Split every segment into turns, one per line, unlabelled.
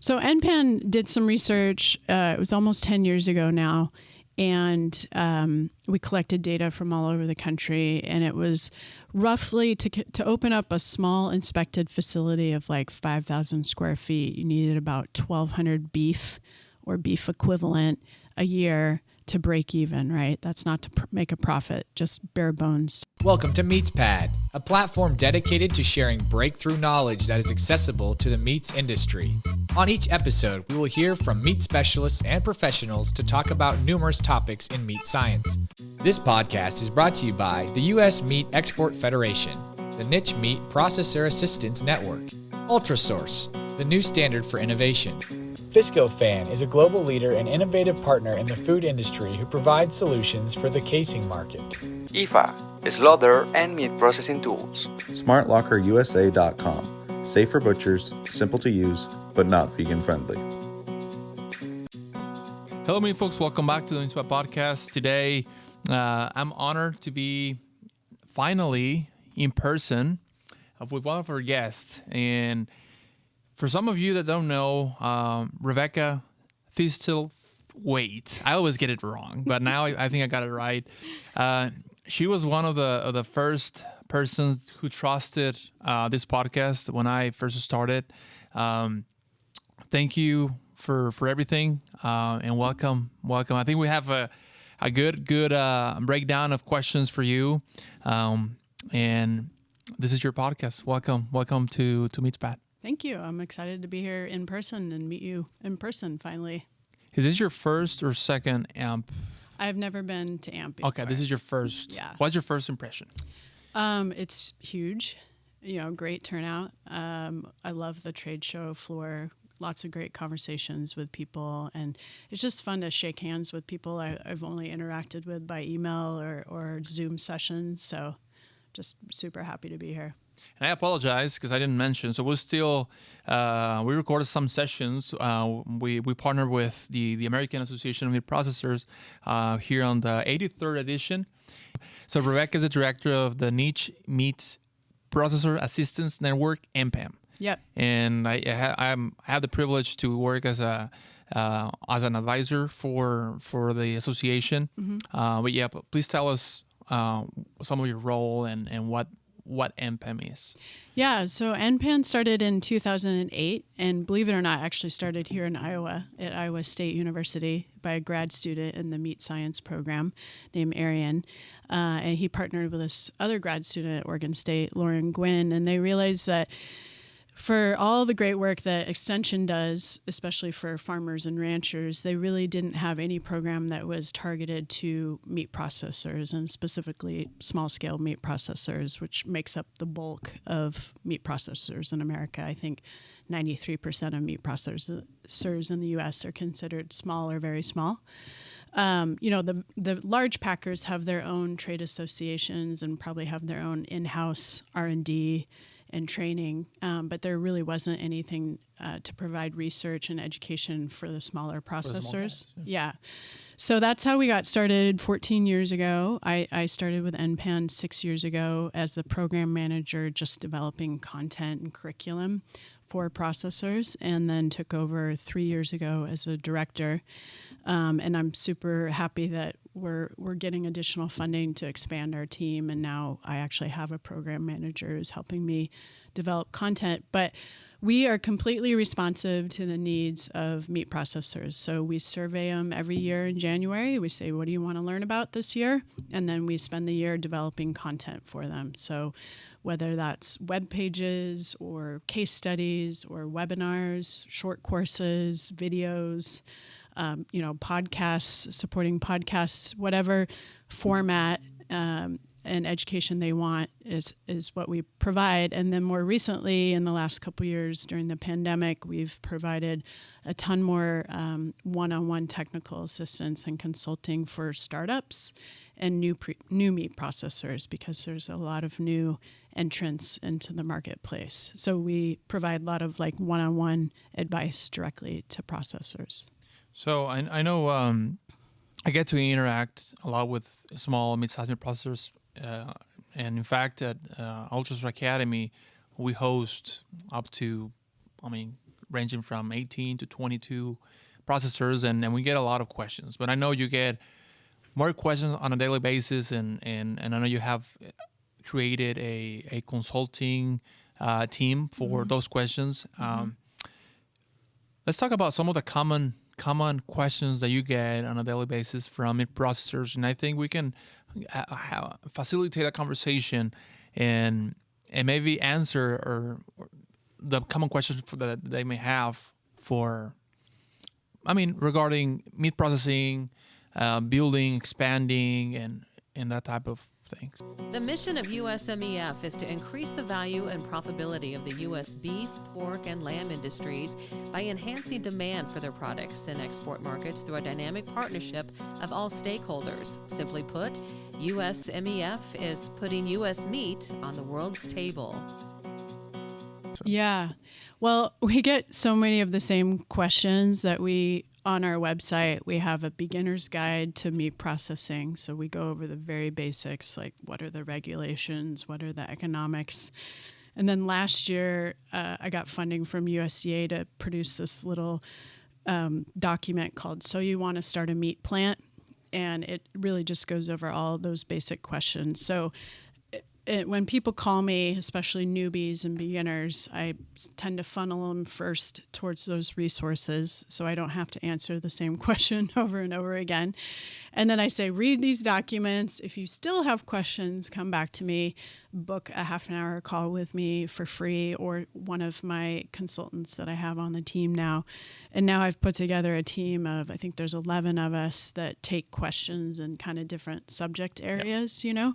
So NPAN did some research. It was almost 10 years ago now. And we collected data from all over the country. And it was roughly to open up a small inspected facility of like 5,000 square feet, you needed about 1,200 beef or beef equivalent a year to break even, right? That's not to make a profit, just bare bones.
Welcome to MeatsPad, a platform dedicated to sharing breakthrough knowledge that is accessible to the meats industry. On each episode, we will hear from meat specialists and professionals to talk about numerous topics in meat science. This podcast is brought to you by the U.S. Meat Export Federation, the Niche Meat Processor Assistance Network, UltraSource, the new standard for innovation. FiscoFan is a global leader and innovative partner in the food industry who provides solutions for the casing market.
IFA, slaughter and meat processing tools.
SmartLockerUSA.com. Safe for butchers, simple to use, but not vegan friendly.
Hello, meat folks. Welcome back to the MeatsPad podcast. Today, I'm honored to be finally in person with one of our guests. And for some of you that don't know, Rebecca Thistlethwaite, I always get it wrong, but now I think I got it right. She was one of the first persons who trusted this podcast when I first started. Thank you for everything, and welcome. I think we have a good breakdown of questions for you, and this is your podcast. Welcome to MeatsPad.
Thank you. I'm excited to be here in person and meet you in person finally.
Is this your first or second AMP?
I've never been to AMP before.
Okay, this is your first.
Yeah.
What's your first impression?
It's huge. Great turnout. I love the trade show floor. Lots of great conversations with people, and it's just fun to shake hands with people I've only interacted with by email or Zoom sessions. So just super happy to be here.
And I apologize because I didn't mention. So we're still, we recorded some sessions. We partnered with the American Association of Meat Processors here on the 83rd edition. So Rebecca is the director of the Niche Meat Processor Assistance Network, NMPAN.
Yep.
And I have the privilege to work as an advisor for the association. Mm-hmm. But please tell us some of your role and what NMPAN is.
Yeah, so NMPAN started in 2008, and believe it or not, actually started here in Iowa at Iowa State University by a grad student in the meat science program named Arian. And he partnered with this other grad student at Oregon State, Lauren Gwynn, and they realized that for all the great work that Extension does, especially for farmers and ranchers, they really didn't have any program that was targeted to meat processors, and specifically small-scale meat processors, which makes up the bulk of meat processors in America. I think 93% of meat processors in the U.S. are considered small or very small. The large packers have their own trade associations and probably have their own in-house R&D and training, but there really wasn't anything to provide research and education for the smaller processors. Yeah. So that's how we got started 14 years ago. I started with NPAN 6 years ago as the program manager, just developing content and curriculum for processors, and then took over 3 years ago as a director. And I'm super happy that we're getting additional funding to expand our team, and now I actually have a program manager who's helping me develop content. But we are completely responsive to the needs of meat processors. So we survey them every year in January. We say, what do you want to learn about this year? And then we spend the year developing content for them. So whether that's web pages or case studies or webinars, short courses, videos, podcasts, supporting podcasts, whatever format and education they want is what we provide. And then more recently, in the last couple of years during the pandemic, we've provided a ton more one-on-one technical assistance and consulting for startups and new meat processors, because there's a lot of new entrants into the marketplace. So we provide a lot of one-on-one advice directly to processors.
So I know I get to interact a lot with small mid-sized meat processors, and in fact at UltraSource Academy we host up to, ranging from 18 to 22 processors, and we get a lot of questions. But I know you get more questions on a daily basis, and I know you have created a consulting team for those questions. Let's talk about some of the common questions that you get on a daily basis from meat processors, and I think we can facilitate a conversation and maybe answer or the common questions that they may have regarding meat processing, building, expanding, and that type of things.
The mission of USMEF is to increase the value and profitability of the U.S. beef, pork, and lamb industries by enhancing demand for their products in export markets through a dynamic partnership of all stakeholders. Simply put, USMEF is putting U.S. meat on the world's table.
Yeah. Well, we get so many of the same questions that on our website, we have a beginner's guide to meat processing. So we go over the very basics, like what are the regulations, what are the economics. And then last year, I got funding from USDA to produce this little document called So You Want to Start a Meat Plant? And it really just goes over all those basic questions. So when people call me, especially newbies and beginners, I tend to funnel them first towards those resources so I don't have to answer the same question over and over again. And then I say, read these documents. If you still have questions, come back to me, book a half an hour call with me for free or one of my consultants that I have on the team now. And now I've put together a team of, I think there's 11 of us that take questions in kind of different subject areas, you know.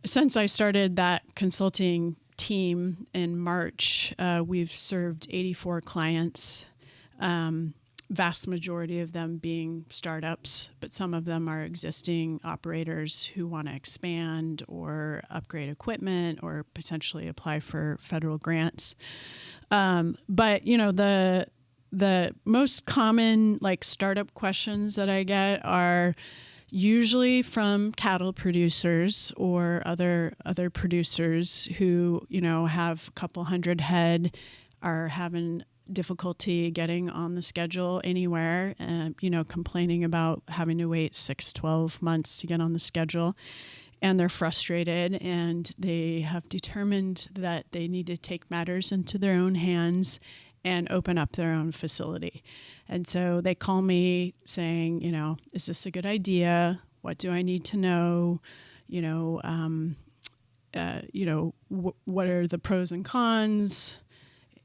Since I started that consulting team in March, we've served 84 clients, vast majority of them being startups, but some of them are existing operators who want to expand or upgrade equipment or potentially apply for federal grants. But, you know, the most common like startup questions that I get are usually from cattle producers or other producers who, you know, have a couple hundred head, are having difficulty getting on the schedule anywhere, you know, complaining about having to wait 6-12 months to get on the schedule. And they're frustrated, and they have determined that they need to take matters into their own hands and open up their own facility. And so they call me saying, you know, is this a good idea? What do I need to know? You know, what are the pros and cons?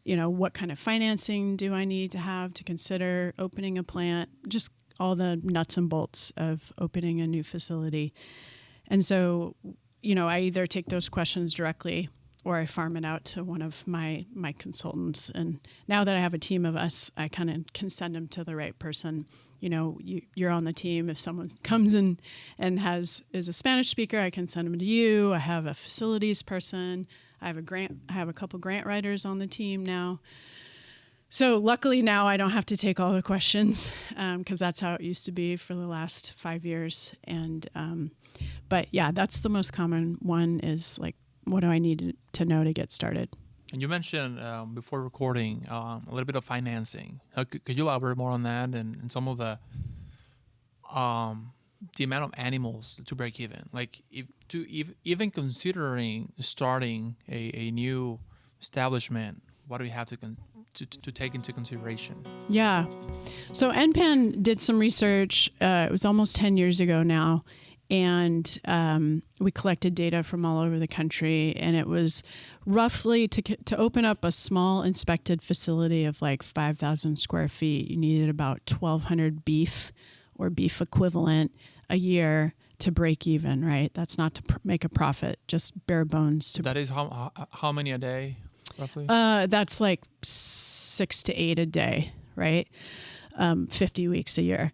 You know, what kind of financing do I need to have to consider opening a plant? Just all the nuts and bolts of opening a new facility. And so, you know, I either take those questions directly or I farm it out to one of my consultants. And now that I have a team of us, I kind of can send them to the right person. You know, you're on the team. If someone comes in and is a Spanish speaker, I can send them to you. I have a facilities person. I have a couple grant writers on the team now. So luckily now I don't have to take all the questions because that's how it used to be for the last 5 years. And but yeah, that's the most common one is like, what do I need to know to get started?
And you mentioned before recording a little bit of financing. Could you elaborate more on that and some of the amount of animals to break even? Like even considering starting a new establishment, what do you have to take into consideration?
Yeah. So NMPAN did some research. It was almost 10 years ago now. And we collected data from all over the country, and it was roughly to open up a small inspected facility of like 5,000 square feet, you needed about 1,200 beef or beef equivalent a year to break even, right? That's not to make a profit, just bare bones.
That is how many a day, roughly?
That's like 6 to 8 a day, right? 50 weeks a year.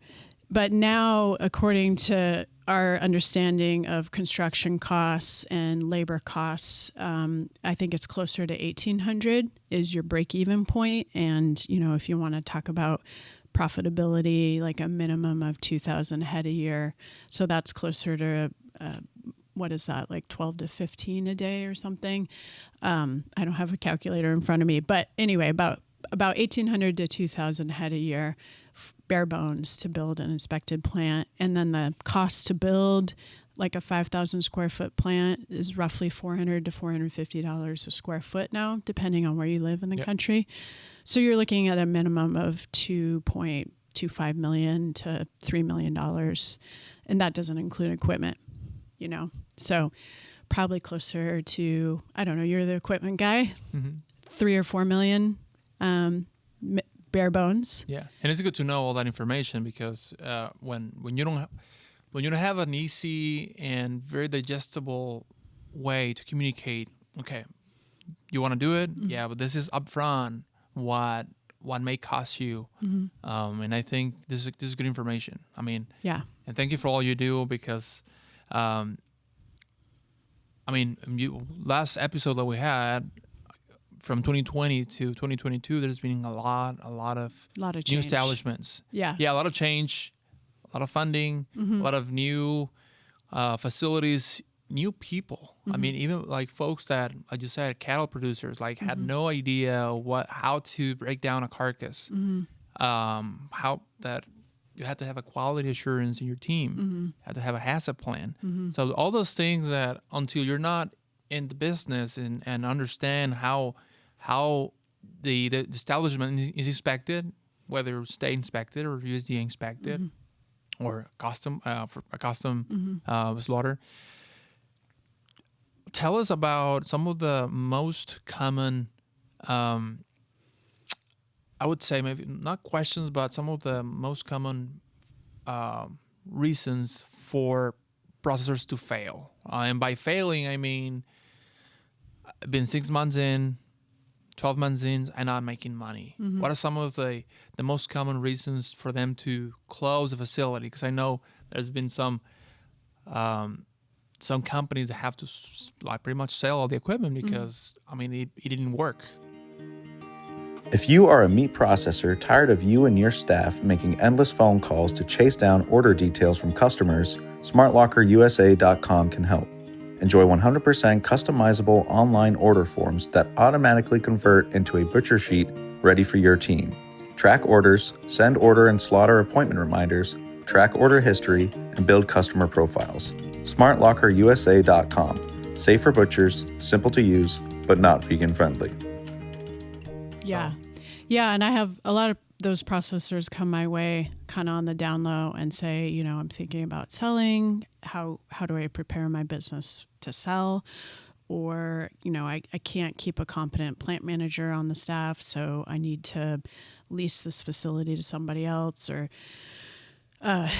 But now, according to our understanding of construction costs and labor costs, I think it's closer to 1,800 is your break-even point. And, you know, if you want to talk about profitability, like a minimum of 2,000 head a year. So that's closer to, what is that, like 12 to 15 a day or something? I don't have a calculator in front of me. But anyway, about about 1,800 to 2,000 head a year, bare bones, to build an inspected plant. And then the cost to build like a 5,000 square foot plant is roughly $400 to $450 a square foot now, depending on where you live in the country. So you're looking at a minimum of $2.25 million to $3 million. And that doesn't include equipment, you know. So probably closer to, I don't know, you're the equipment guy, 3 or 4 million bare bones.
Yeah, and it's good to know all that information because when you don't have an easy and very digestible way to communicate, okay, you want to do it, yeah, but this is upfront what may cost you, and I think this is good information. I mean,
yeah,
and thank you for all you do because, last episode that we had. From 2020 to 2022, there's been a lot of new
change.
establishments.
Yeah,
a lot of change, a lot of funding, a lot of new facilities, new people. I mean, even like folks that I just said, cattle producers, like had no idea how to break down a carcass, how that you had to have a quality assurance in your team, had to have a HACCP plan. So all those things that until you're not in the business and understand how the establishment is inspected, whether state inspected or USDA inspected or custom slaughter. Tell us about some of the most common, I would say maybe not questions, but some of the most common reasons for processors to fail. And by failing, I mean, I've been 6 months in, 12 months in, and not making money. What are some of the most common reasons for them to close the facility? Because I know there's been some companies that have to like pretty much sell all the equipment because it didn't work.
If you are a meat processor tired of you and your staff making endless phone calls to chase down order details from customers, SmartLockerUSA.com can help. Enjoy 100% customizable online order forms that automatically convert into a butcher sheet ready for your team. Track orders, send order and slaughter appointment reminders, track order history, and build customer profiles. SmartLockerUSA.com. Safe for butchers, simple to use, but not vegan friendly.
Yeah. Yeah, and I have a lot of those processors come my way kind of on the down low and say, you know, I'm thinking about selling. How do I prepare my business to sell? Or, you know, I can't keep a competent plant manager on the staff, so I need to lease this facility to somebody else. Or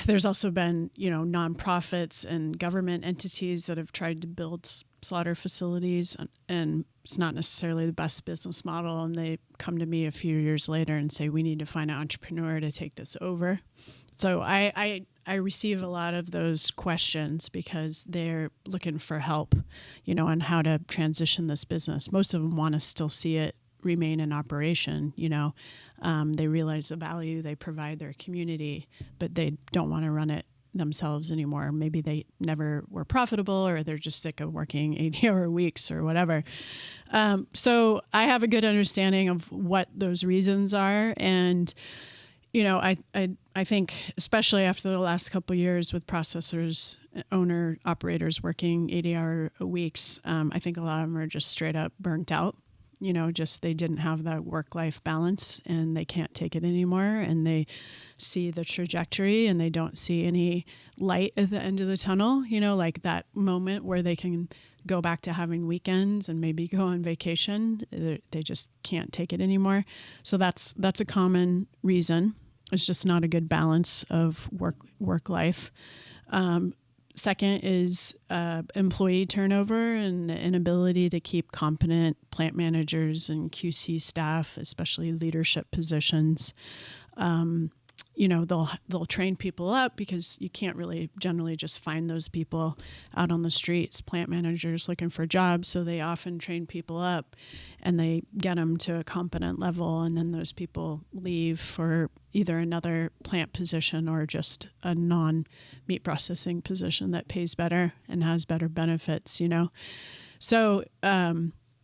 there's also been, you know, nonprofits and government entities that have tried to build slaughter facilities, and it's not necessarily the best business model. And they come to me a few years later and say, we need to find an entrepreneur to take this over. So I receive a lot of those questions because they're looking for help, you know, on how to transition this business. Most of them want to still see it remain in operation, you know. They realize the value they provide their community, but they don't want to run it themselves anymore. Maybe they never were profitable, or they're just sick of working 80-hour weeks or whatever. So I have a good understanding of what those reasons are. And, you know, I think especially after the last couple of years with processors, owner operators working 80-hour weeks, I think a lot of them are just straight up burnt out. You know, just they didn't have that work-life balance and they can't take it anymore, and they see the trajectory and they don't see any light at the end of the tunnel, you know, like that moment where they can go back to having weekends and maybe go on vacation. They just can't take it anymore. So that's a common reason. It's just not a good balance of work life. Second is employee turnover and the inability to keep competent plant managers and QC staff, especially leadership positions. You know, they'll train people up because you can't really generally just find those people out on the streets, plant managers looking for jobs. So they often train people up and they get them to a competent level. And then those people leave for either another plant position or just a non-meat processing position that pays better and has better benefits, you know. So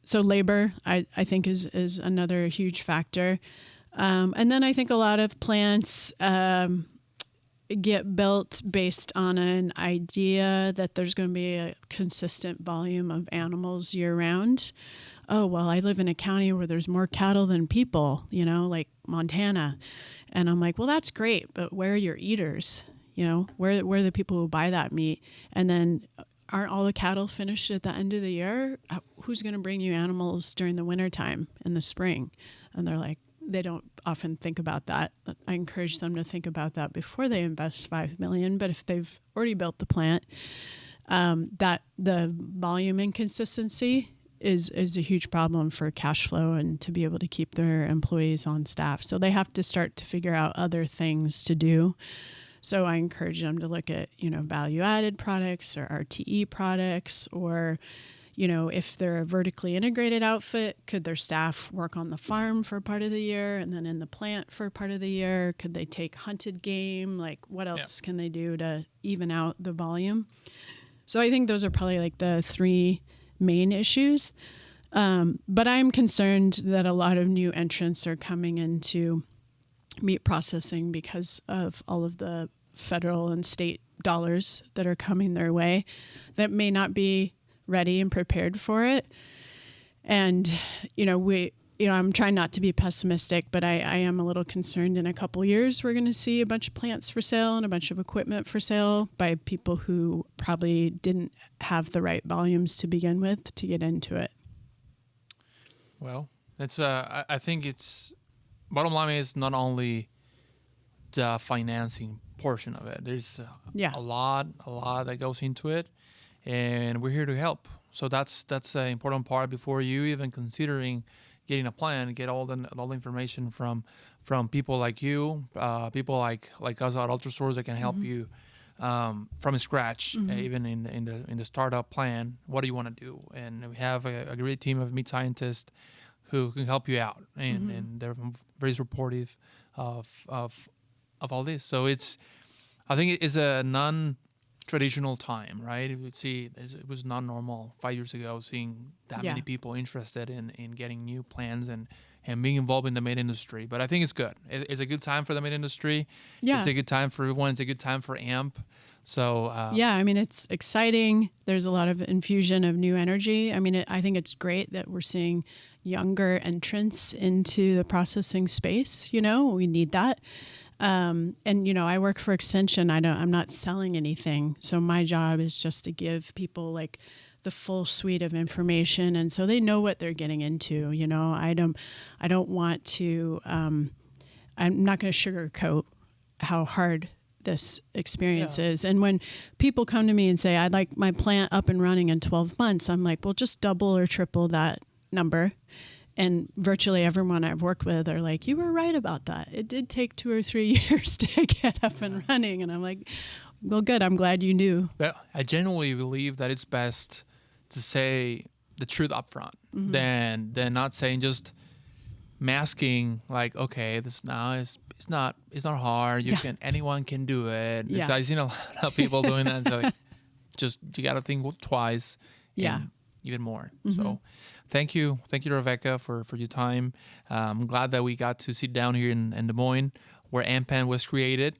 So labor, I think, is another huge factor. And then I think a lot of plants get built based on an idea that there's going to be a consistent volume of animals year round. Oh, well, I live in a county where there's more cattle than people, like Montana. And I'm like, well, that's great, but where are your eaters? Where are the people who buy that meat? And then aren't all the cattle finished at the end of the year? Who's going to bring you animals during the wintertime in the spring? And they're like, they don't often think about that. I encourage them to think about that before they invest $5 million. But if they've already built the plant, that the volume inconsistency is a huge problem for cash flow and to be able to keep their employees on staff. So they have to start to figure out other things to do. So I encourage them to look at, value-added products or RTE products, or, if they're a vertically integrated outfit, could their staff work on the farm for part of the year and then in the plant for part of the year? Could they take hunted game? Like, what else can they do to even out the volume? So I think those are probably like the three main issues. But I'm concerned that a lot of new entrants are coming into meat processing because of all of the federal and state dollars that are coming their way that may not be ready and prepared for it. And, I'm trying not to be pessimistic, but I am a little concerned in a couple years we're going to see a bunch of plants for sale and a bunch of equipment for sale by people who probably didn't have the right volumes to begin with to get into it.
Well, it's I think it's bottom line is not only the financing portion of it. There's a lot that goes into it, and we're here to help. So that's an important part before you even considering getting a plan. Get all the information from people like you, people like us at Ultrastores that can help you from scratch, even in the startup plan. What do you want to do? And we have a great team of meat scientists who can help you out, and they're very supportive of all this. So I think it is a non-traditional time, right? You would see it was not normal 5 years ago seeing that many people interested in getting new plans and being involved in the meat industry. But I think it's good. It's a good time for the meat industry. Yeah. It's a good time for everyone. It's a good time for AMP. So it's exciting. There's a lot of infusion of new energy. I think it's great that we're seeing younger entrants into the processing space. We need that. I work for Extension. I'm not selling anything. So my job is just to give people like the full suite of information. And so they know what they're getting into. I don't want to, I'm not going to sugarcoat how hard this experience is. And when people come to me and say, I'd like my plant up and running in 12 months, I'm like, well, just double or triple that number. And virtually everyone I've worked with are like, you were right about that. It did take 2 or 3 years to get up and running. And I'm like, well, good. I'm glad you knew. Well, I genuinely believe that it's best to say the truth up front than not saying, just masking like, okay, this now is it's not hard. Anyone can do it. Yeah. I've seen a lot of people doing that. So just you got to think twice. Yeah. Even more. So thank you, Rebecca, for your time. I'm glad that we got to sit down here in Des Moines, where NMPAN was created.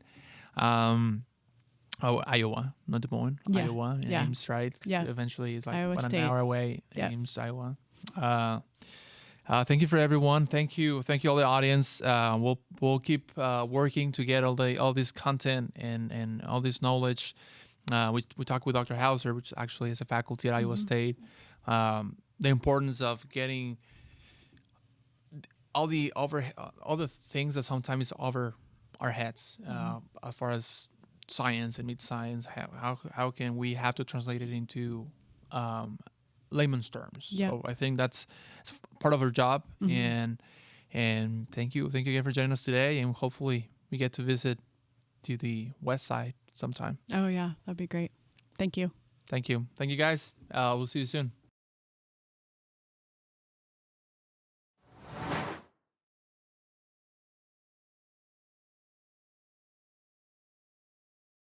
Iowa, not Des Moines. Iowa, Ames, right? Yeah. Eventually, it's like an hour away. Ames, Iowa. Thank you for everyone. Thank you all the audience. We'll keep working to get all this content and all this knowledge. We talked with Dr. Hauser, which actually is a faculty at Iowa State. The importance of getting all the things that sometimes over our heads as far as science and meat science. How can we have to translate it into layman's terms? Yeah. So I think that's part of our job. And thank you again for joining us today. And hopefully we get to visit to the west side sometime.
Oh yeah, that'd be great. Thank you.
Thank you guys. We'll see you soon.